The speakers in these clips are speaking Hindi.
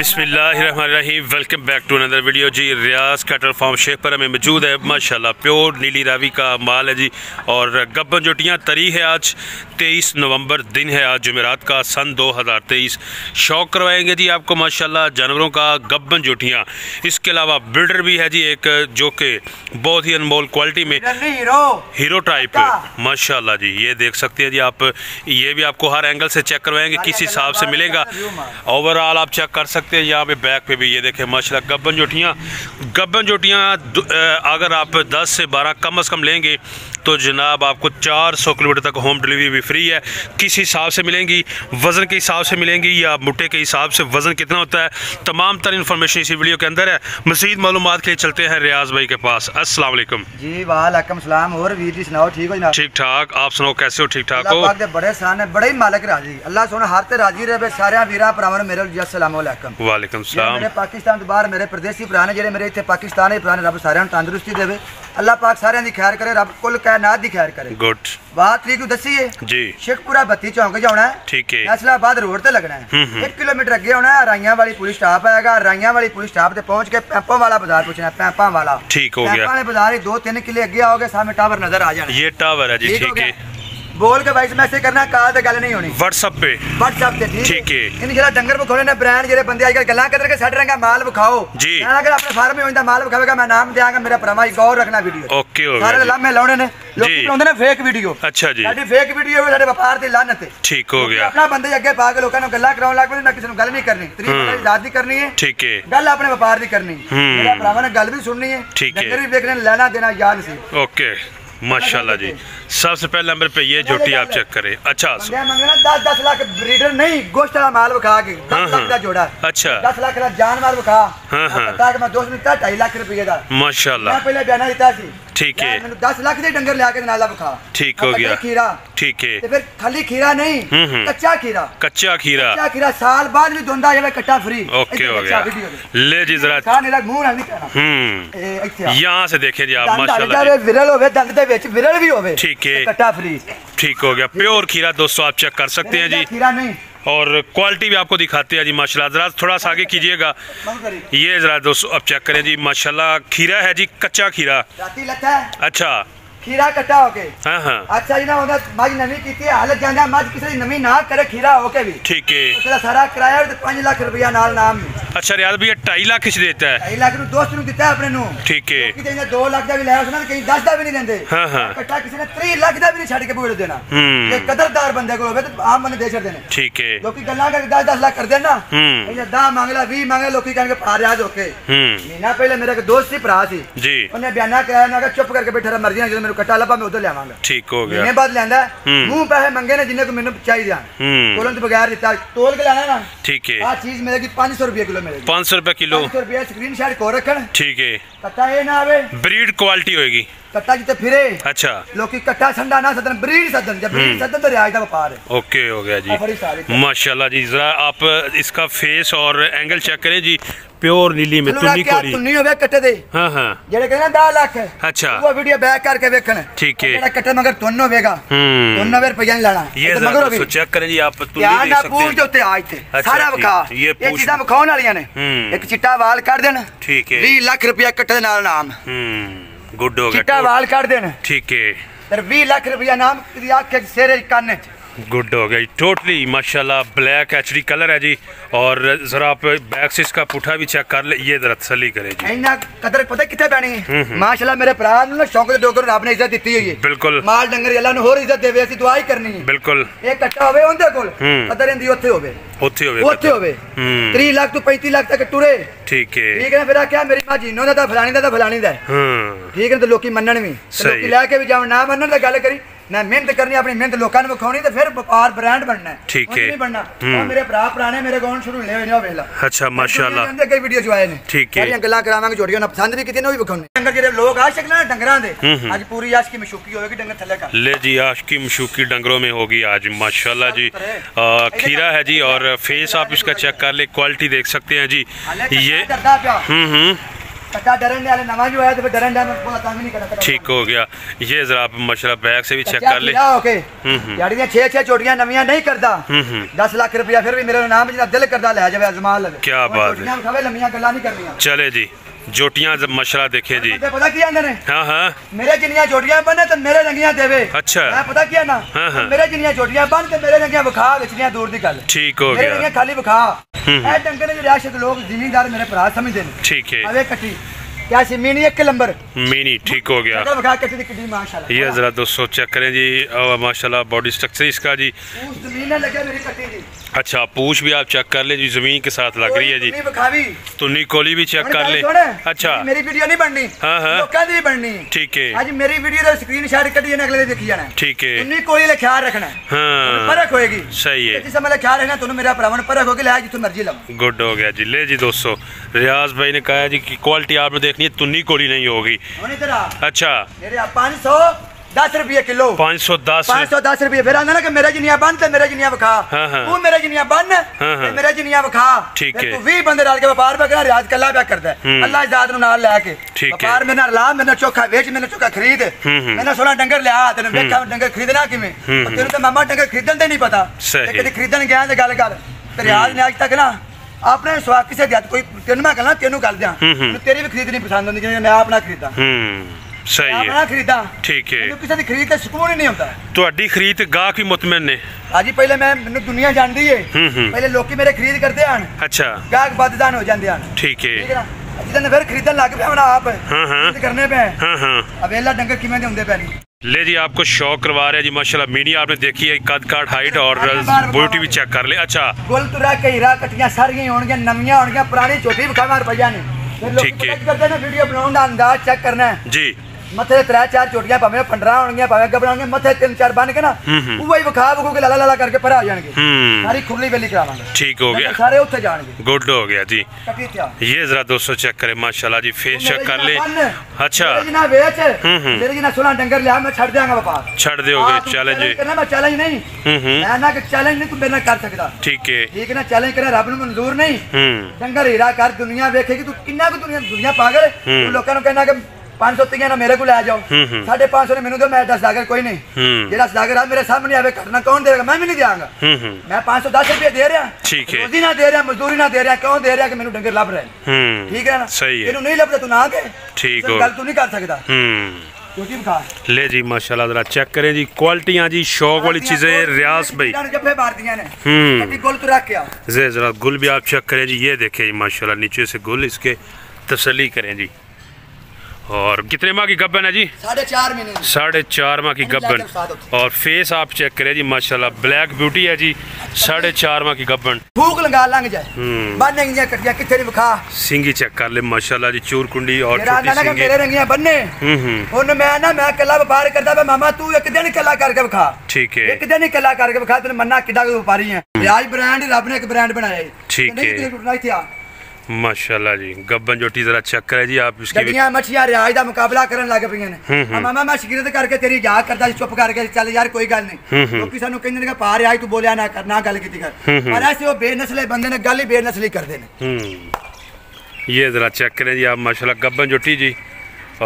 बिस्मिल्लाहिर्रहमानिर्रहीम। Welcome back to another video जी। रियाज कैटल फार्म शेखपुरा में मौजूद है। माशाल्लाह प्योर नीली रावी का माल है जी। और गब्बन जोटियाँ तरी है। आज 23 नवंबर दिन है, आज जुमेरात का, सन 2023। शौक करवाएंगे जी आपको माशाल्लाह जानवरों का, गब्बन जोटियाँ। इसके अलावा ब्रीडर भी है जी एक, जो कि बहुत ही अनमोल क्वालिटी में हीरो टाइप माशाल्लाह जी। ये देख सकते हैं जी आप, ये भी आपको हर एंगल से चेक करवाएंगे, किस हिसाब से मिलेगा ओवरऑल आप चेक कर सकते हैं। यहाँ पे बैक पे भी ये देखें माशाल्लाह गब्बन जोटियाँ अगर आप 10 से 12 कम से कम लेंगे तो जनाब आपको 400 किलोमीटर तक होम डिलीवरी भी फ्री है। किस हिसाब से मिलेंगी, वज़न के हिसाब से मिलेंगी या मुट्ठे के हिसाब से वज़न कितना होता है, तमाम तर इन्फॉर्मेशन इसी वीडियो के अंदर है। मज़ीद मालूमात के लिए चलते हैं रियाज भाई के पास। अस्सलाम वालेकुम जी। वालेकुम सलाम। और वीर जी सुनाओ, ठीक हो जनाब? ठीक ठाक, आप सुनाओ कैसे हो? ठीक ठाक हो? अल्लाह पाक दे बड़े सान है, बड़े ही मालिक राजी। अल्लाह सोना हर ते राजी रहे। सारे वीरा भरावां नूं मेरे अस्सलाम वालेकुम। वालेकुम सलाम। मेरे पाकिस्तान तो बाहर मेरे प्रदेसी भरा ने जेडे मेरे इत्थे पाकिस्तान है भरा ने, रब सारियां नूं तंदुरुस्ती देवे। अल्लाह पाक सारियां दी खैर करे, रब कुल कायनात दी खैर करे। गुड। बात तरीक दसी है जी। शेखपुरा 32 चौंक जाना है, ठीक है। फैसलाबाद रोड ते लगना है। 1 किलोमीटर अगे होना है, राइयां वाली पुलिस स्टाप आएगा। राइयां वाली पुलिस स्टाप ते पहुंच के पैंपों वाला बाजार पूछना है, पैंपा वाला। ठीक हो गया। पैंपा वाले बाजार 2-3 किले अगे आओगे, सामने टावर नजर आ जाना। ये टावर है जी, ठीक है। बोल के भाई मैसेज करना, कॉल ते गल नहीं होनी, व्हाट्सएप पे ठीक है। इन जेड़ा डंगर बखोले ने ब्रांड जेडे बंदे आजकल गल्लां करदे के साडे रंगा माल बखाओ जी। अगर अपने फार्म में होंदा माल बखावेगा, मैं नाम देंगा, मेरा भरावा गौर रखना वीडियो। ओके हो गया। सारे लम्हे लाउने ने लोग बनाउंदे ने फेक वीडियो। अच्छा जी। साडी फेक वीडियो है, साडे व्यापार दी लानत है। ठीक हो गया। अपना बंदे अगे पा के लोकां नु गल्लां कराउन लग पे, मैं किसी नु गल नहीं करनी, तरीके दी दी करनी है, ठीक है। गल अपने व्यापार दी करनी, मेरा भरावा ने गल भी सुननी है, डंगर भी देखने, लेना देना याद सी। ओके माशाल्लाह जी। सबसे पहले नंबर पे ये जोटी आप चेक करें। अच्छा, 10 लाख ब्रीडर नहीं, गोश्त वाला माल बखा के 10 लाख का जोड़ा। अच्छा, 10 लाख का जानवर बखा। मैं दोस्त ने 2.5 लाख रुपए का माशाल्लाह मैं पहले बयाना दिता सी, ठीक है। मैंने 10 लाख दे डंगर लेके नाला बखा, ठीक हो गया। खीरा, ठीक है। फिर खाली खीरा नहीं, कच्चा खीरा साल बाद भी दोंदा जावे, कट्टा फ्री। ओके हो गया। ले जी जरा मुंह नहीं कहना, यहाँ से देखे जी आप माशाल्लाह। विरल होवे दंद दे विच, विरल भी होवे, ठीक है, कट्टा फ्री। ठीक हो गया। प्योर खीरा दोस्तों आप चेक कर सकते हैं जी। खीरा नहीं, और क्वालिटी भी आपको दिखाते हैं जी माशाल्लाह। जरा थोड़ा सा आगे कीजिएगा, ये जरा दोस्तों आप चेक करें जी माशाल्लाह। खीरा है जी, कच्चा खीरा। अच्छा, खीरा कट्टा होके। हाँ। अच्छा जी ना होना मज नवी कीती है, हालत जांदा मज किसी दी नवी ना करे खीरा होके भी, ठीक है। उसका सारा किराया 5 लाख रुपया नाल नाम में। अच्छा रियाज भैया 2.5 लाख किस देता है? 2.5 लाख नु दोस्त नु दिता है अपने नु, ठीक है। किसी ने 2 लाख दा भी लाया उसने, कहीं 10 दा भी नहीं देंदे। हां। कट्टा किसी ने 3 लाख दा भी नहीं छड़ के बोल देना। ये कदरदार बंदे को होवे तो आम बंदे दे छड़दे ने, ठीक है। लोकी गल्ला करके 10-10 लाख कर देना, ये 10 मांगला 20 मांगे, लोकी कहन के पा रियाज होके। महीना पहले मेरा एक दोस्त सी भरा सी जी, उन्हें बयाना कराया ना, चुप करके बैठा रहा, मर्जी जो मेरे कट्टा लबा मैं उधर ले आवांगा, ठीक हो गया। महीने बाद लेंदा, मुंह पैसे मंगे ने जिन्ने को मैंने चाहिए बोलन तो बगैर दिता, तोल के लाना ना, ठीक है। आ चीज मिलेगी 500 रुपए किलो मिलेगी, 500 रुपए किलो, 500 रुपए स्क्रीनशॉट को रखन, ठीक है। कट्टा ये ना आवे, ब्रीड क्वालिटी होएगी कट्टा जिते फिरे। अच्छा, लोकी कट्टा ठंडा ना सदन, ब्रीड सदन, जब ब्रीड सदन तो रियाज दा व्यापार है। ओके हो गया जी माशाल्लाह जी। जरा आप इसका फेस और एंगल चेक करें जी, प्योर नीली में तुन्नी कोरी तुन्नी होवे कट्टे दे। हां जेड़े कहना 10 लाख है, अच्छा वो वीडियो बैक करके देखन, ठीक है। जेड़ा कट्टे मगर तुन्न होवेगा, तुन्न वे रुपया नहीं लाना, ये मगर चेक करें जी आप, तुन्नी देख सकते हैं। पूछ दे उते आज थे सारा वखा, ये चीजां वखाउन वालियां ने। एक चिट्टा वाल काट देन, ठीक है, 20 लाख रुपया कट्टे दे नाल नाम। गुड हो गया। चिट्टा वाल काट देना, ठीक है, तर 20 लाख रुपया नाम तेरी आंख के सेरे कान ने। गुड हो गया टोटली माशाल्लाह। ब्लैक एचडी कलर है जी। और जरा आप बैक से इसका पुठा भी चेक कर ले, ये जरा तसल्ली करे जी। इना कदर पता किथे पैनी है माशाल्लाह। मेरे भरा ने शौक दे डोगर रब ने इज्जत दी हुई है, बिल्कुल। माल डंगर अल्लाह ने होर इज्जत देवे, असि दुआ ही करनी है, बिल्कुल। एक कट्टा होवे ओंदे कोल, कदर इंदी ओथे होवे, ओथे होवे 3 लाख तो 35 लाख तक टुरे, ठीक है। ठीक है फिर क्या मेरी मां जीनो दा फलानी दा फलानी दा, ठीक है। तो लोकी मनन भी, लोकी लेके भी जावन, ना मनन दा गल करी ना, मेहनत करनी, अपनी मेहनत लोकां नु विखाउणी, ते फिर व्यापार ब्रांड बनना है, ठीक है, नहीं बनना। मेरे भरा पुराने मेरे कोल शुरू ले होने वेला। अच्छा माशाल्लाह, अंदर कई वीडियो जो आए ने, ठीक है। सारी गल्लां करावांगे, जोड़ियां ना पसंद भी किते ने, वो भी विखाउणे। डंगर जेडे लोग आशिक ना डंगरां दे, आज पूरी आशिकी मशूकी होएगी डंगर थल्ले का। ले जी आशिकी मशूकी डंगरों में होगी आज माशाल्लाह जी। खीरा है जी, और फेस आप इसका चेक कर ले, क्वालिटी देख सकते हैं जी। ये ठीक हो गया। ये जरा आप माशाल्लाह बैग से भी चेक कर ले। 6 चोटियां नवियां नहीं करता 10 लाख रुपया फिर भी मेरा नाम दिल करता ले जावे आजमा ले। क्या बात है। चले जी जोटियां माशाल्लाह देखे जी। पता क्या ने हाँ हाँ मेरे जिन्नियां जोटियां बने तो मेरे रंगियां देवे। अच्छा मैं पता क्या ना मेरे जिन्नियां जोटियां बन ते मेरे रंगियां विखा बेचनियां दूर दी गल। ठीक हो मेरे गया। रंगियां खाली विखा ए डंगर ने रियासत लोग जिमींदार मेरे भरा समझदे ने। ठीक है। अवे कट्टी क्या सी मिनी 1 नंबर मिनी। ठीक हो गया। विखा कट्टी दी किडी माशाल्लाह। ये जरा दोस्तों चेक करें जी माशाल्लाह बॉडी स्ट्रक्चर इसका जी। उस जमीन ने लगे मेरी कट्टी दी। अच्छा पूछ भी आप चेक कर ले जी जमीन के साथ लग रही है जी। तुन्नी कोली भी चेक कर ले। अच्छा मेरी वीडियो नहीं बननी। हाँ हाँ लोकां दी बननी। ठीक है। आज मेरी वीडियो दा स्क्रीनशॉट कड्डी अगले दिन देखी जाना। ठीक है। तुन्नी कोली ले ख्याल रखना। हाँ परख होएगी। सही है। जिस समय ख्याल रखना तुन्नु मेरा भरावन परख होगी ले जितों मर्जी लो। गुड हो गया जी। ले जी दोस्तों रियाज भाई ने कहा जी कि क्वालिटी आपने देखनी है तुन्नी कोली नहीं होगी। अच्छा मेरे 510 रुपये किलो। 510 रुपये फिर आना ना कि मेरे जिनिया बन ते मेरे जिनिया विखा। तू मेरे जिनिया बन ते मेरे जिनिया विखा। ठीक है। तू 20 बंदे डाल के व्यापार पे करा रियाज कल्ला पे करदा है। अल्लाह इजाजत नु नाल लेके व्यापार में ना ला मेरे चोखा बेच मेरे चोखा खरीद मैंने 16 डंगर लिया तेने देखा डंगर खरीदना किवें तेरे तो मामा डंगर खरीदन दे नहीं पता ते कदी खरीदन गया ते गल कर ते रियाज ने आज तक ना अपने स्वाद किसे दिया कोई तेन मैं कहना तेनू कर दिया तेरी भी खरीदनी पसंद होंदी जिवें मैं अपना खरीदा। सही है। खरीदा ठीक है। किसी दी खरीद ते सुकून ही नहीं होता। ਤੁਹਾਡੀ ਖਰੀਦ गाहक भी मुतमिन ने। हाजी पहले मैं मैनू दुनिया जानदी है पहले लोग मेरे खरीद करते हैं। अच्छा गाहक बददान हो जाते हैं। ठीक है। जिदन फिर खरीदन लग पे आप करने पे अवेला डंगर किवें दे हुंदे पे नहीं। ले जी आपको शौक करवा रहे हैं जी माशाल्लाह मीडिया आपने देखी है कद काट हाइट और ब्यूटी भी चेक कर ले। अच्छा गुल तुरा के हीरा कटियां सारियां होणगियां नवीं होणगियां पुरानी छोटी विखावा रुपया ने। ठीक है। करते ना वीडियो बनाउण दा अंदाज चेक करना है जी। मथे 3-4 चोटियां भावे 15 होणगियां भावे गबन होणगियां मथे 3-4 बन के ना उही विखा विखू के लाला लाला करके परा आ जाएंगे। सारी खुरली बेली करावांगे। ठीक हो गया। सारे उत्थे जाएंगे। गुड हो गया जी। ये जरा दोस्तों चेक करें माशाल्लाह जी फेस चेक कर ले। अच्छा ना वेच मेरे जिना 16 डंगर लिया मैं छड़ देंगा व्यापार। छड़ दोगे चैलेंज करना मैं चैलेंज नहीं मैं ना कि चैलेंज नहीं तू मेरे नाल कर सकदा। ठीक है। ठीक है ना चैलेंज करे रब नु मंजूर नहीं डंगर हीरा कर दुनिया वेखेगी तू किन्ना को दुनिया पागल तू लोकां नु कहना कि 530 ना मेरे को ले जाओ 550 ने मेनू दो मैं 10 लाख कोई नहीं जेड़ा सागर मेरे सामने आवे करना कौन देगा मैं भी नहीं देंगा। मैं 510 रुपये दे रहा। ठीक है। रोजी ना दे रहा मजदूरी ना दे रहा क्यों दे रहा कि मेनू डंगर लभ रहे। ठीक है ना सही है। तेनू नहीं लभदा तू ना के ठीक हो गल तू नहीं कर सकदा। ले जी माशाल्लाह जरा चेक करें जी क्वालिटियां जी शौक वाली चीजें रियाज भाई जरा गुल भी आप चेक करें जी। ये देखें जी माशाल्लाह नीचे से गुल इसके तसल्ली करें जी। और कितने माह की गब्बन है जी 4.5 महीने 4.5 माह की गब्बन और फेस आप चेक करें जी माशाल्लाह ब्लैक ब्यूटी है जी 4.5 माह की गब्बन भूख लगा लंग जाए बन्ने कटिया किथे नहीं विखा सिंगी चेक कर ले माशाल्लाह जी चूर कुंडी और छोटी सिंगी मेरे रंगियां बन्ने हुन मैं कला व्यापार करदा मामा तू एक दिन कला करके विखा। ठीक है। एक दिन ही कला करके विखा तेरे मन्ना किड्डा व्यापारी है रियाज ब्रांड रब ने एक ब्रांड बनाया है। ठीक है माशाल्लाह जी गब्बन जोटी जरा चेक करे जी आप इसकी गड्डियां मछियां रियाज दा मुकाबला करन लग पईयां ने। मामा मैं शिकायत करके तेरी जा करदा चुप करके चल यार कोई गल नहीं क्योंकि सानू कहंदे ने कि पा रियाज तू बोलिया ना करना गल कीती कर पर ऐसे वो बेनस्ले बंदे ने गल ही बेनस्ली करदे ने। ये जरा चेक करें जी आप माशाल्लाह गब्बन जोटी जी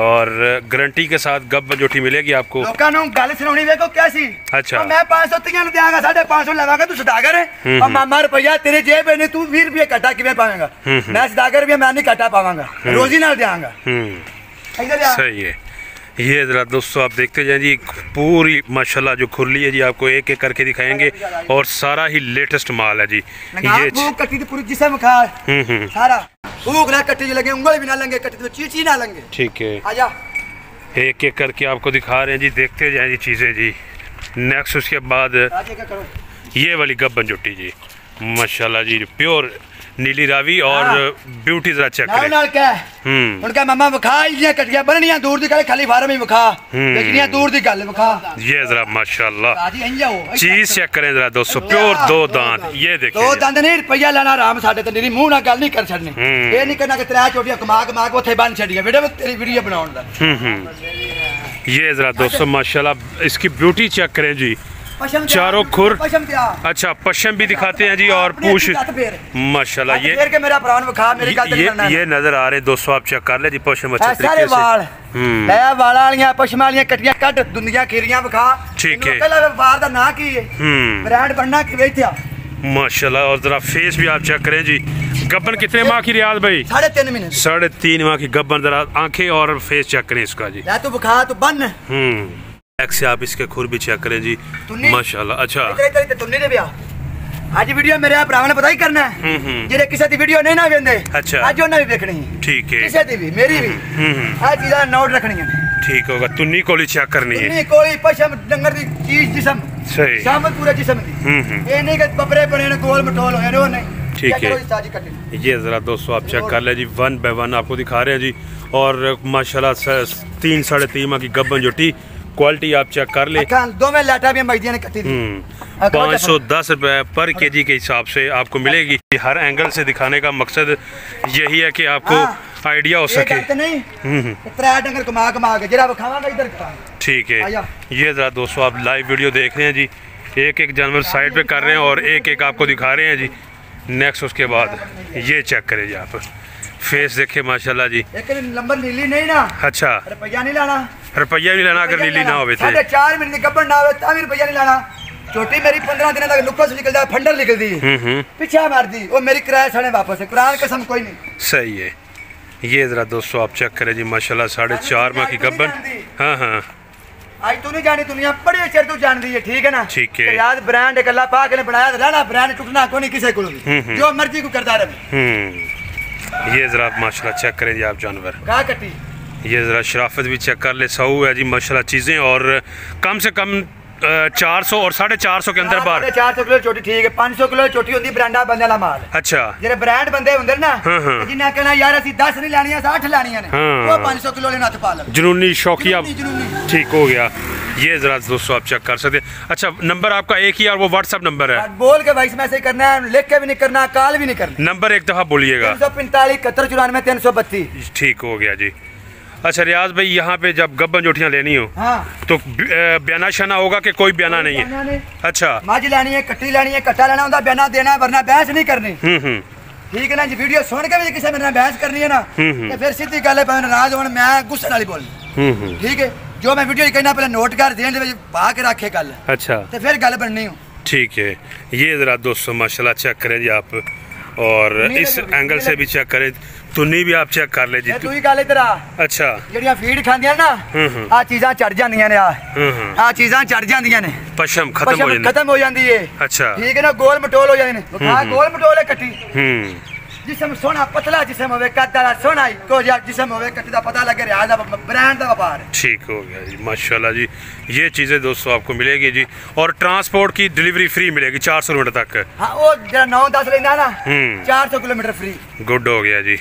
और गारंटी के साथ गब्बन जोटी मिलेगी आपको। लोकां नु गल सुनाउणी देखो कैसी। अच्छा मैं 530 नु देंगा 550 लवांगा तू सदागर है और मामा रुपया तेरे जेब में तू 20 रुपये कटा किवें पावेंगा मैं सदागर भी मैं नहीं कटा पावांगा रोजी नाल देंगा। सही है। ये जरा दोस्तों आप देखते जाए जी पूरी माशाल्लाह जो खुरली है जी आपको एक एक करके दिखाएंगे और सारा ही लेटेस्ट माल है जी। ये कट्टी पूरी जिसम खा सारा भूख ना कट्टी लगे उंगल भी ना लगे कट्टी चीची ना लगे। ठीक है आजा एक एक करके आपको दिखा रहे हैं जी देखते जाए जी चीजें जी। नेक्स्ट उसके बाद ये वाली गब्बन जोटी जी माशाल्लाह जी प्योर नीली रावी और ब्यूटी जरा चेक करें। उनका मामा विखा इलियां कटियां बननियां दूर दी गल खाली फार्म ही विखा बेचनियां दूर दी गल विखा। ये जरा माशाल्लाह चीज चेक करें जरा दोस्तों प्योर 2 दांत। ये देखिए 2 दांत नहीं रुपया लेना आराम साडे ते मेरी मुंह ना गल नहीं कर छड़नी ये नहीं करना कि 3 चोटियां कमा के ओथे बन छड़ियां वीडियो तेरी वीडियो बनाउण दा। ये जरा दोस्तों माशाल्लाह इसकी ब्यूटी चेक करें जी चारों खुर। अच्छा पशम भी दिखाते हैं जी और पूछ माशाल्लाह ये नजर आ रहे दोस्तों, आप चेक कर ले जी पशम अच्छे तरीके से वालियां पशम वालियां कट्टियां कट दुनिया खीरियां विखा। ठीक है व्यापार दा ना की है, ब्रांड बनना कि वेथया माशाल्लाह। और जरा फेस भी आप चेक करें जी। गब्बन कितने माह की रियाज भाई? 3.5 महीने। 3.5 माह की गब्बन। जरा आंखें और फेस चेक करें इसका जी। तू बुखा तू बन से आप इसके खुर भी चेक करें जी माशाल्लाह। अच्छा आज वीडियो मेरे भरा ने पता ही करना है जेरे किसी दी वीडियो नहीं ना वेंदे। अच्छा आज उन्हें भी देखनी है। ठीक है किसी दी भी मेरी भी आ चीज़ां नोट रखनी है। ठीक होगा। तुन्नी कोली चेक करनी है। तुन्नी कोली पशम डंगर दी चीज जिस्म सही शामत पूरे जिस्म दी। ये नहीं कि बबरे बने ने गोल मटोल होए नो नहीं। ठीक है ये जरा दोस्तों आप चेक कर ले जी, 1 बाय 1 आपको दिखा रहे हैं जी। और माशाल्लाह 3 साढ़े 3 माह की गब्बन जोटी क्वालिटी आप चेक कर ले। 510 रुपए पर केजी के हिसाब से आपको मिलेगी। हर एंगल से दिखाने का मकसद यही है कि आपको आइडिया हो सके। ठीक है ये जरा दोस्तों आप लाइव वीडियो देख रहे हैं जी, एक एक जानवर साइड पे कर रहे हैं और एक एक आपको दिखा रहे हैं जी। नेक्स्ट उसके बाद ये चेक करें जी, आप फेस देखे माशाल्लाह जी। नंबर नीली नहीं ना। अच्छा रुपया नहीं लाना, रुपया नहीं लेना अगर नीली ना हो। 4 महीने गब्बन ना हो तभी रुपया नहीं लाना। छोटी मेरी 15 दिन तक नुक्कड़ से निकल जाए, फंडर निकल दी पीछा मार दी, वो मेरी किराया साढ़े वापस है। कुरान कसम कोई नहीं। सही है ये जरा दोस्तों आप चेक करें जी माशाल्लाह 4.5 माह की गब्बन। हाँ हाँ आज तू नहीं जानी दुनिया बड़ी अच्छे तू जान दी है। ठीक है ना। ठीक है याद ब्रांड एक अल्लाह पाक ने बनाया रहना, ब्रांड टूटना कोई नहीं किसी को, जो मर्जी को करता रहे। ये जरा आप माशाल्लाह चेक करें जी आप जानवर कहाँ कटी। ये जरा शराफत भी चेक कर ले। सऊ है जी माशाल्लाह चीजें। और कम से कम 400 और 450 के अंदर बार 400 किलो छोटी। ठीक है 500 किलो छोटी होती ब्रांडा बंदे वाला माल। अच्छा जेरे ब्रांड बंदे होंदे ना जिन्हें कहना यार असि 10 नहीं लानियां 60 लानियां ने, वो 500 किलो लेना तो पाल जुनूनी शौकिया। ठीक हो गया ये जरा दोस्तों आप चेक कर सकते हैं। अच्छा नंबर आपका एक ही और वो व्हाट्सएप नंबर है? बोल के वॉइस मैसेज करना है, लिख के भी नहीं करना, कॉल भी नहीं करना। नंबर एक दफा बोलिएगा। 345 71 94 332। ठीक हो गया जी। अच्छा रियाज भाई यहाँ पे जब गब्बन जोटियाँ लेनी हो तो बयाना शाना होगा कि कोई बयाना नहीं है? अच्छा मझ लेनी है, कट्टी लेनी है, कट्टा लेना होता बयाना देना है, वरना बहस नहीं करनी। ठीक है ना जी। वीडियो सुन के भी किसी मेरे बहस करनी है ना तो फिर सीधी गल है, नाराज होना मैं गुस्से वाली बोलनी। ठीक है जो मैं वीडियो कहना पहले नोट कर दें बहा के रखे गल। अच्छा तो फिर गल बननी हो। ठीक है ये जरा दोस्तों माशाल्लाह चेक करें जी आप, और इस एंगल से भी चेक करें। तुन्नी भी आप चेक कर ले जी। तू ही गल इधर आ। अच्छा ਜਿਹੜੀਆਂ फीड खांदियां ना आ चीज़ां चढ़ जांदियां ने, आ चीज़ां चढ़ जांदियां ने, पशम खत्म हो जाती है। अच्छा ठीक है ना। गोल मटोल हो जाते हैं, गोल मटोल है कट्टी। जिसम सोना पतला जिसम होवे कद्दा सोना को जिसम होवे कट्टी दा पता लगे रियाज दा ब्रांड दा व्यापार। ठीक हो गया जी माशाल्लाह जी। ये चीजें दोस्तों आपको मिलेगी जी। और ट्रांसपोर्ट की डिलीवरी फ्री मिलेगी 400 किलोमीटर तक। हाँ वो जरा 9-10 लेना ना 400 किलोमीटर फ्री। गुड हो गया जी।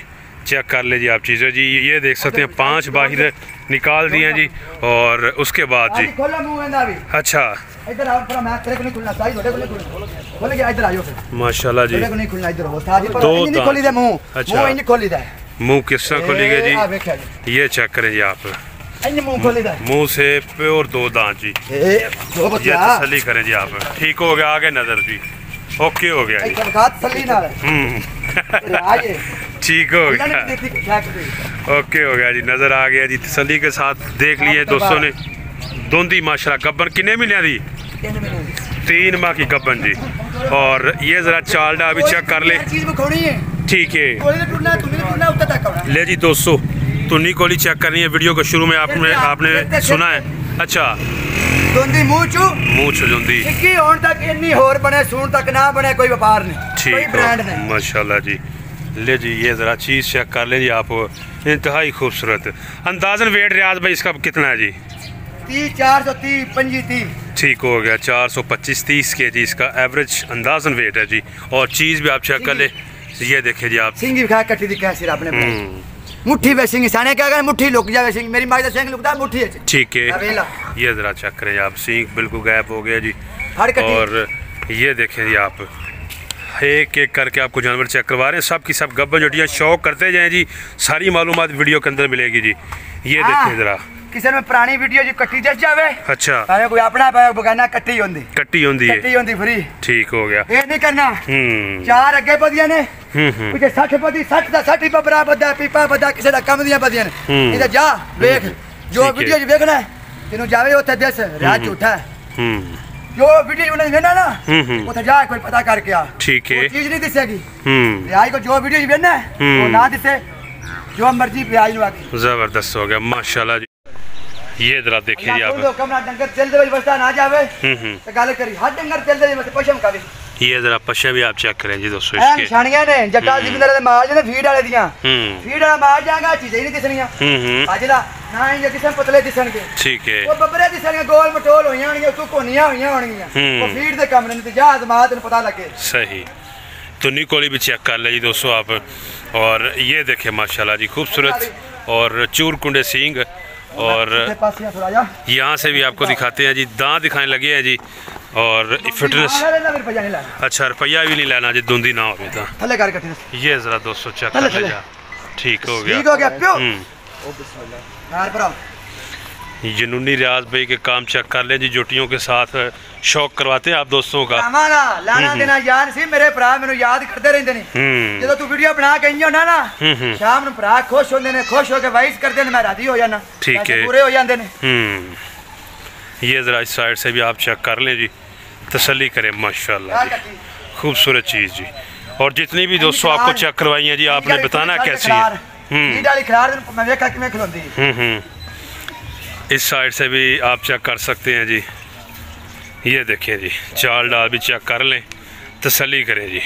चेक कर ले जी आप चीज़ें जी। ये देख सकते हैं 5 बाहर निकाल दिए जी। और उसके बाद जी अच्छा माशाल्लाह जी 2 अच्छा मुँह किस तरह खोली गई जी। ये चेक करें जी आप मुँह से प्योर 2 दांत जी। ये तसल्ली करें जी आप। ठीक हो गया आगे नजर जी। ओके हो गया जी। ठीक हो गया ओके हो गया जी। नजर आ गया जी। तसल्ली के साथ देख लिए दोस्तों ने। दोंदी माशाल्लाह गब्बन कितने महीने दी? 3 माह की गब्बन जी। और ये जरा चालडा अभी चेक कर ले। ठीक है ले जी दोस्तों तुन्नी कोली चेक करनी है। वीडियो को शुरू में आपने सुना है। अच्छा मूंछ जोंदी तक इन्नी होर बने सून तक ना बने कोई व्यापार नहीं। ठीक है माशाल्लाह जी। ले जी ये जरा चीज़ चेक कर लें जी आप। इंतहाई खूबसूरत। अंदाजन वेट रियाज भाई इसका कितना है जी? 430 ठीक हो गया 425-30 kg इसका एवरेज अंदाजन वेट है जी। और चीज़ भी आप चेक कर ले। ये देखे जी आप सिंगी कट्टी दी कैसी आपने मुट्ठी वे सिंह साने क्या कर मुट्ठी लुक जावे सिंह मेरी माई दा सिंह लुकदा मुट्ठी है। ठीक है ये जरा चेक करें आप। सिंह बिल्कुल गायब हो गया जी। और ये देखें जी आप एक एक करके आपको जानवर चेक करवा रहे हैं। सब की सब गब्बन जोटियाँ शौक करते जाएं जी। सारी मालूमात वीडियो के अंदर मिलेगी जी। ये देखें ज़रा किसी में पुरानी वीडियो जी कट्टी दस जावे। अच्छा भावे कोई अपना भावे बगाना कट्टी होंदी फ्री। ठीक हो गया। ये नहीं करना। चार अगे बदियां ने कुछ 60 बदी 60 दा 60 बबरा बदा पीपा बदा किसी दा कम दियां बदियां ने। इधर जा देख जो वीडियो जी देखना है तेनु जावे ओथे दस राज झूठा है। जो वीडियो उन्हें देना ना उथे जा कोई पता करके आ। ठीक है चीज नहीं दिसेगी। रियाज को जो वीडियो देना है वो ना दिसे जो मर्जी रियाज नु आके। जबरदस्त हो गया माशाल्लाह जी। ये जरा देखिए जी आप कमरा डंगर चल दे बस्ता ना जावे तो गाल करी हर डंगर चल दे बस पशम का भी। ये जरा पशा भी आप चेक करें जी दोस्तों इसके निशानियां ने जटा जिंदर दे माल ने फीड वाले दियां फीड वाला माल जाएगा चीजें ही नहीं दिसनियां अजला ना ये किसम पतले दिसणगे। ठीक है वो बबरे दिसणगे गोल मटोल होईयां होणगे तू कोनियां होईयां होणगियां वो फीड दे कम ने जा आजमात ने पता लगे। सही तो निकोली भी चेक कर ले जी दोस्तों आप। और ये देखे माशाल्लाह जी खूबसूरत और चूर कुंडे सींग। और यहाँ से भी आपको दिखाते हैं जी दांत दिखाने लगे हैं जी। और फिटनेस अच्छा रुपया भी नहीं लेना जी धुंधी ना हो। ये जरा दोस्तों चेक कर ले। ठीक हो गया। जुनूनी रियाज भाई के काम चेक कर ले जी। जुटियों के साथ शौक करवाते हैं आप दोस्तों का। लाना देना यार सी मेरे भरा मेनू याद करते रहंदे ने जो तू वीडियो बना के इंजो ना शाम नु भरा खुश होंदे ने खुश होके वाइस करदे ने मैं राजी हो जाना। ठीक है पूरे हो जांदे ने। ये जरा इस साइड से भी आप चेक कर लें जी तसल्ली करें माशाल्लाह जी खूबसूरत चीज जी। और जितनी भी दोस्तों आपको चेक करवाई है जी आपने बताना कैसी है। इस साइड से भी आप चेक कर सकते हैं जी। ये देखिए जी चाल डाल भी चेक कर लें तसल्ली करें जी।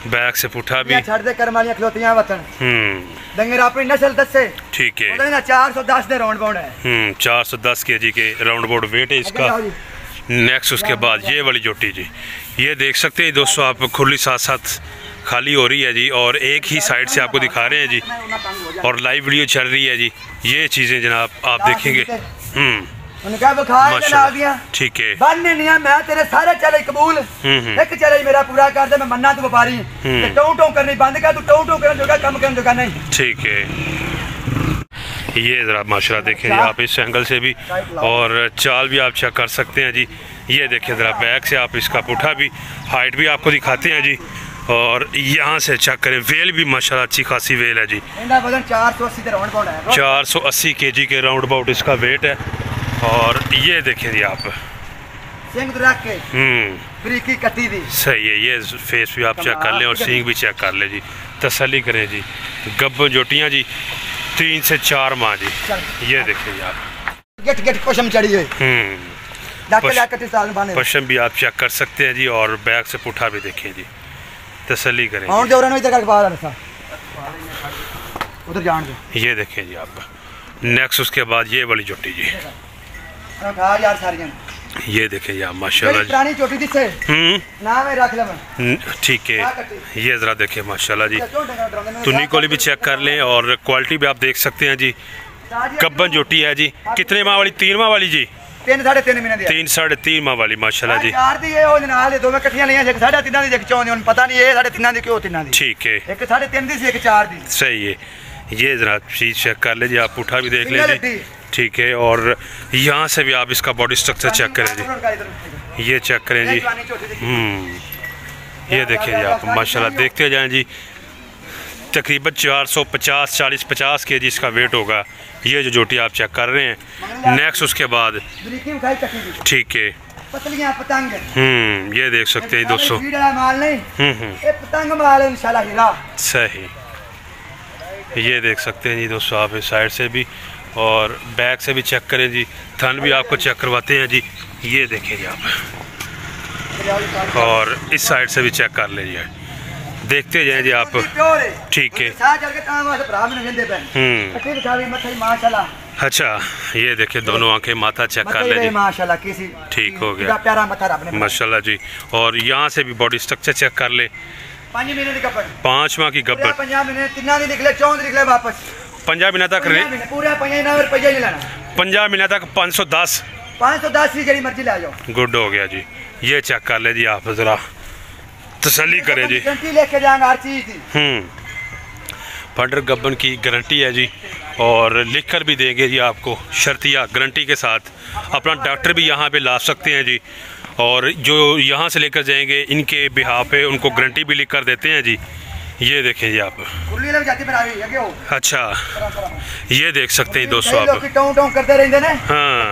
बैक से पुठा भी डंगर अपनी नस्ल दसे। ठीक है 410 दे राउंड बाउंड है। 410 केजी के राउंड बाउंड वेट है इसका। नेक्स्ट उसके बाद ये वाली जोटी जी ये देख सकते हैं दोस्तों आप खुली साथ साथ खाली हो रही है जी। और एक ही साइड से आपको दिखा रहे हैं जी और लाइव वीडियो चल रही है जी। ये चीजें जनाब आप देखेंगे। ठीक है मैं तेरे सारे चले कबूल एक चले मेरा पूरा कर दे मैं मन्ना तू व्यापारी टों टों करनी बंद कर तू टों टों करने जोगा कम करने जोगा नहीं। ठीक है ये जरा माशाल्लाह देखें जी आप इस एंगल से भी। और चाल भी आप चेक कर सकते हैं जी। ये देखें जरा बैक से आप इसका पुठा भी हाइट भी आपको दिखाते हैं जी। और यहाँ से चेक करें वेल भी माशाल्लाह अच्छी खासी वेल है जी। 480 केजी के राउंड अबाउट इसका वेट है। और ये देखें जी आप सही है। ये फेस भी आप चेक कर लें और सींग भी चेक कर ले जी तसल्ली करें जी। गब्बन जोटियाँ जी 3 से 4 माह जी। ये देखें जी आप पशम चढ़ी हुई पशम भी आप चेक कर सकते हैं जी। और बैक से पुठा भी देखें जी तसल्ली करें। उधर जान दो। ये देखें जी आप। नेक्स्ट उसके बाद ये वाली जोटी जी ये देखें जी आप माशाल्लाह जी। ठीक है ये जरा देखें माशाल्लाह जी। तुन्नी कोली भी चेक कर लें और क्वालिटी भी आप देख सकते हैं जी। गब्बन जोटी है जी। कितने माह वाली 3 माह वाली जी 3 साढ़े 3 माह वाली माशाल्लाह जी। ठीक है सही है। ये जरा चीज चेक कर ले जी आप पुठा भी देख लें जी। ठीक है और यहाँ से भी आप इसका बॉडी स्ट्रक्चर चेक करें जी। ये चेक करें जी। ये देखें जी आप माशाल्लाह देखते जाएं जी। तकरीबन 450 40-50 केजी इसका वेट होगा। ये जो जोटी आप चेक कर रहे हैं। नेक्स्ट उसके बाद ठीक है ये देख सकते हैं दोस्तों। सही ये देख सकते हैं जी दोस्तों आप इस साइड से भी और बैक से भी चेक करें जी। थन भी आपको चेक करवाते हैं जी। ये देखें जी आप और इस साइड से भी चेक कर लीजिए देखते जाएं जी आप। ठीक है अच्छा ये देखिए दोनों आंखें माथा चेक कर ले माशाल्लाह। ठीक हो गया माशाल्लाह जी। और यहाँ से भी बॉडी स्ट्रक्चर चेक कर ले। 5 माह की गब्बर 50 महीना तक 50 महीना तक 510 गुड हो गया जी। ये चेक कर ले जी आप जरा तसल्ली करें जी। लेके जाएंगे हर चीज की। फंडर गब्बन की गारंटी है जी। और लिख कर भी देंगे जी आपको शर्तिया गारंटी के साथ। अपना डॉक्टर भी यहाँ पे ला सकते हैं जी, और जो यहाँ से लेकर जाएंगे इनके बिहार पे उनको गारंटी भी लिख कर देते हैं जी। ये देखें जी आप, अच्छा ये देख सकते हैं दोस्तों आप, करते रहते हैं। हाँ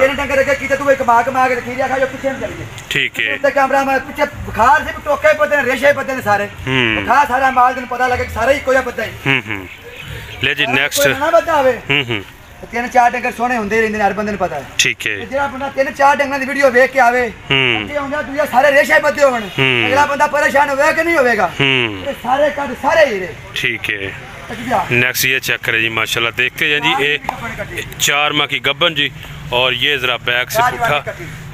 ठीक है, कैमरा में पीछे बुखार से टोके पते हैं, रेशे पते हैं सारे, बुखार सारा माल दिन पता लगे सारा ही कोई पता है। ले जी नेक्स्ट, 3-4 डंगर सोने होंदे रहंदे हर बंदे ने पता है। ठीक है, जेड़ा बंदा 3-4 डंगर दी वीडियो देख के आवे ते होंदा दूजा सारे रेशे पत्ते होवन, अगला बंदा परेशान होवे कि नहीं होवेगा, सारे का सारे ही रे। ठीक है, नेक्स्ट ये चेक करें जी माशाल्लाह, देखते हैं जी ये 4 माह की गब्बन जी, और ये जरा बैक से उठा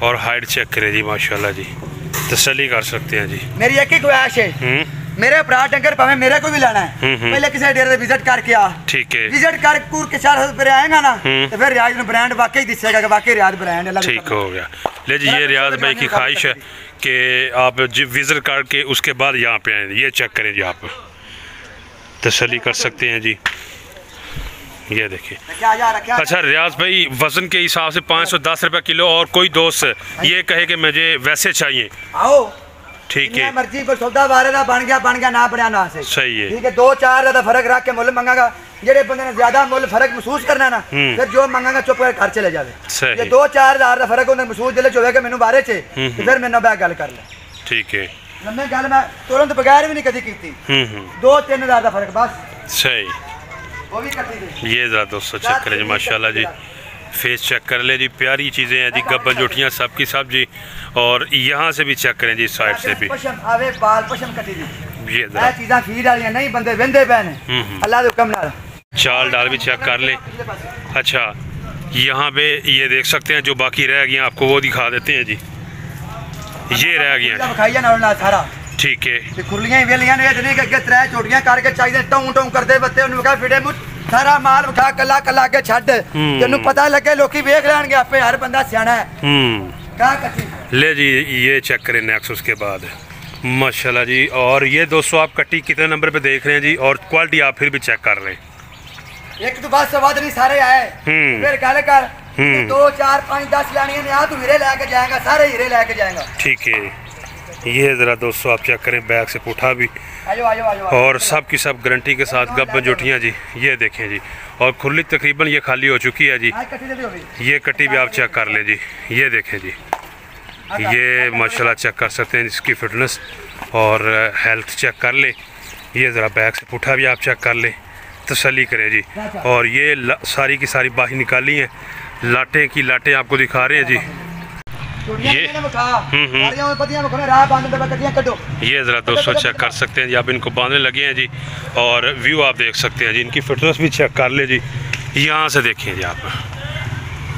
और हाइट चेक करें जी माशाल्लाह जी, तसल्ली कर सकते हैं जी। मेरी एक ही ख्वाहिश है, मेरे भरा डंगर भावे मेरे को भी लाना है, पहले किसी डेरे विजिट करके आ, ठीक है, विजिट कर पूर के 4 फिर आएगा ना तो फिर रियाज में ब्रांड वाकई दिसेगा कि वाकई रियाज ब्रांड है। ठीक हो गया। ले जी ये रियाज भाई की ख्वाहिश है कि आप विजिट करके उसके बाद यहाँ पे आए, ये चेक करें जी, आप तसल्ली कर सकते हैं जी। ये देखिए, अच्छा रियाज भाई वजन के हिसाब से 510 रुपये किलो, और कोई दोस्त ये कहे कि मुझे वैसे चाहिए, आओ ठीक है, मर्जी पर सौदा बारे दा बन गया ना बनया ना से, सही है, ठीक है। 2-4 दा फर्क रख के मुल मंगागा, जेड़े बंदे ने ज्यादा मुल फर्क महसूस करना ना फिर जो मंगागा चुप कर घर चले जावे। ये 2-4 हज़ार दा फर्क उन्हें महसूस दिले होवे कि मेनू बारे च ते फिर मेरे नाल गल कर ले, ठीक है। मैं गल मैं तुरंत बगैर भी नहीं कदी कीती, 2-3 हज़ार दा फर्क बस, सही। वो भी कर दी। ये ज़रा दोस्तों चेक करें जी माशाल्लाह जी, फेस चेक कर ले जी, प्यारी चीज़ें हैं जी, गब्बन जोटियाँ सब की सब जी, और यहाँ से भी चेक करें जी, साइड से भी आवे बाल पशम कटी दी, ये चीज़ां फीड वाली नहीं बंदे वेंदे पैने अल्लाह दे हुक्म नाल। चाल डाल भी चेक कर ले, अच्छा यहाँ पे ये देख सकते हैं, जो बाकी रह गए आपको वो दिखा देते हैं जी, ये रह गए सारा, ठीक है। खुरलियां वेलियां ने इतनी के 3 चोटियां करके चाहिए टों टों करदे बत्ते उन्होंने कहा फिडे मुझ सारा माल उठा कला कला के छड़ तेनू पता लगे लोकी वेख लेंगे आपे, हर बंदा सियाना है। कहां कच्ची ले जी ये चेक करें नेक्स्ट उसके बाद माशाल्लाह जी, और ये दोस्तों आप कट्टी कितने नंबर पे देख रहे हैं जी, और क्वालिटी आप फिर भी चेक कर रहे हैं, एक तो बात सवाद नहीं सारे आए फिर गल कर 2 4 5 10 लानियां ने आ तू हीरे लेके जाएगा, सारे हीरे लेके जाएगा, ठीक है। ये ज़रा दोस्तों आप चेक करें बैग से पुठा भी, और सब की सब गारंटी के साथ गब्बन जोटियाँ जी, ये देखें जी, और खुली तकरीबन ये खाली हो चुकी है जी, ये कट्टी भी आप चेक कर लें जी, ये देखें जी, ये माशाल्लाह चेक कर सकते हैं इसकी फिटनेस और हेल्थ चेक कर ले। ये ज़रा बैग से पुठा भी आप चेक कर ले, तसल्ली करें जी, और ये सारी की सारी बाही निकाली हैं, लाटें की लाटें आपको दिखा रहे हैं जी। ये ज़रा दोस्तों चेक कर सकते हैं जी, आप इनको बांधने लगे हैं जी, और व्यू आप देख सकते हैं जी, इनकी फिटनेस भी चेक कर ले जी, यहाँ से देखें जी आप,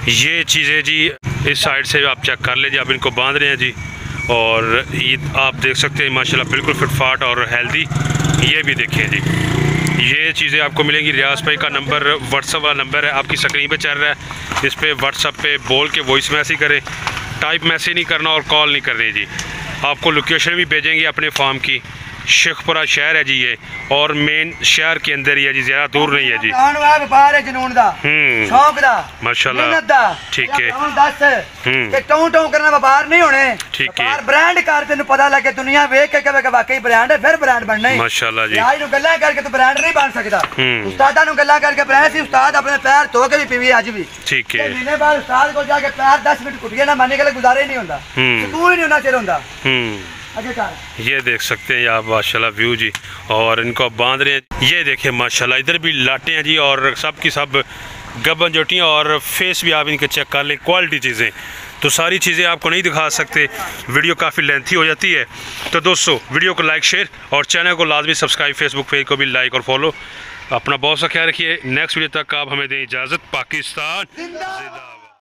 ये चीज़ें जी इस साइड से आप चेक कर ले जी, आप इनको बांध रहे हैं जी, और ये आप देख सकते हैं माशाल्लाह बिल्कुल फिटफाट और हेल्दी। ये भी देखें जी, ये चीज़ें आपको मिलेंगी। रियाज भाई का नंबर व्हाट्सअप वाला नंबर है, आपकी स्क्रीन पे चल रहा है, इस पर व्हाट्सअप पे बोल के वॉइस मैसेज करें, टाइप मैसेज नहीं करना और कॉल नहीं करनी जी। आपको लोकेशन भी भेजेंगे अपने फार्म की, शेखपुरा शहर है जी ये, और मेन शहर के अंदर ही है जी, ज़्यादा दूर नहीं है जी। माशाल्लाह ठीक है, ठीक है, ब्रांड कर तेन पता लगे दुनिया वेख के कहे वाकई ब्रांड है, फिर ब्रांड बनना है। माशाल्लाह जी, आज गल्लां करके तो ब्रांड नहीं बन सकता, उस्तादा नु गल्लां करके ब्रांड सी, उस्ताद अपने पैर धो के भी पीवी आज भी, ठीक है। महीने बाद उस्ताद को जाके पैर 10 मिनट कुटिए ना मानने के लिए गुजारे नहीं होता, सुकून ही नहीं होना चाहिए होता। ये देख सकते हैं आप माशाल्लाह व्यू जी, और इनको आप बांध रहे हैं, ये देखिए माशाल्लाह इधर भी लाटे हैं जी, और सब की सब गब्बन जोटियाँ, और फेस भी आप इनके चेक कर लें, क्वालिटी चीज़ें तो सारी चीज़ें आपको नहीं दिखा सकते, वीडियो काफ़ी लेंथी हो जाती है। तो दोस्तों वीडियो को लाइक शेयर और चैनल को लाजमी सब्सक्राइब, फेसबुक पेज को भी लाइक और फॉलो। अपना बहुत सा ख्याल रखिए, नेक्स्ट वीडियो तक आप हमें दें इजाज़त। पाकिस्तान जिंदाबाद।